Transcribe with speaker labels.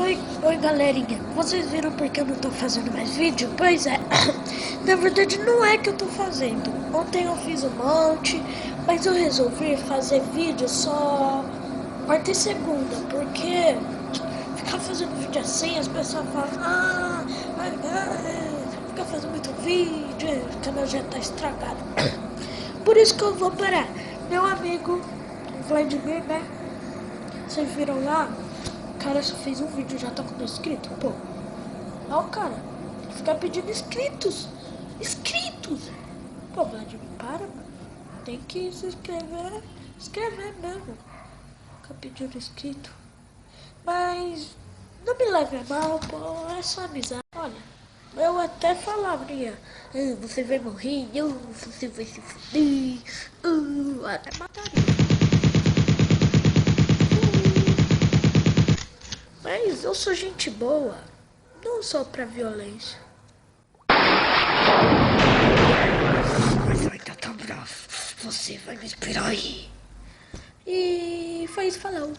Speaker 1: Oi galerinha, vocês viram porque eu não tô fazendo mais vídeo? Pois é, na verdade não é que eu tô fazendo. Ontem eu fiz um monte, mas eu resolvi fazer vídeo só quarta e segunda, porque ficar fazendo vídeo assim, as pessoas falam, fica fazendo muito vídeo, o canal já tá estragado. Por isso que eu vou parar. Meu amigo Vladimir, né? Vocês viram lá? O cara só fez um vídeo, já tá com 2 inscritos, pô. Ó, o cara, fica pedindo inscritos. Inscritos! Pô, Vladimir, para, mano. Tem que se inscrever, escrever mesmo. Fica pedindo inscrito. Mas não me leve a mal, pô, é só amizade. Olha, eu até falaria, você vai morrer, você vai se fuder, até mataria. Mas eu sou gente boa, não só pra violência. Mas vai estar tão bravo, você vai me esperar aí. E foi isso, falou.